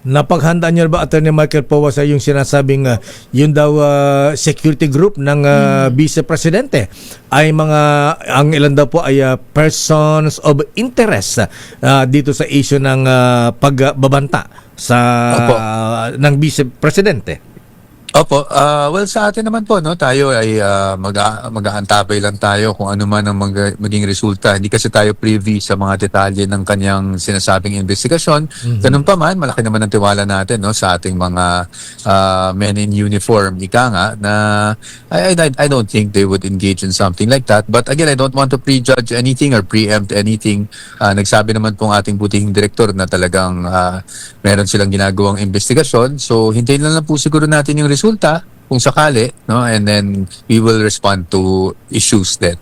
Napaghandaan niyo ba, Attorney Michael Powas, yung sinasabing yun daw security group ng Vice Presidente ay ang ilan daw po ay persons of interest dito sa issue ng pagbabanta sa Opo. ng Vice Presidente? Opo, well sa atin naman po, no, tayo ay mag-aantabay lang tayo kung ano man ang maging resulta. Hindi kasi tayo privy sa mga detalye ng kanyang sinasabing investigasyon. Ganun pa man, malaki naman ang tiwala natin, no, sa ating mga men in uniform, ika nga, na I don't think they would engage in something like that. But again, I don't want to prejudge anything or preempt anything. Nagsabi naman pong ating butihing direktor na talagang meron silang ginagawang investigasyon. So, hintayin lang po siguro natin yung resulta kung sakali, no? And then we will respond to issues then.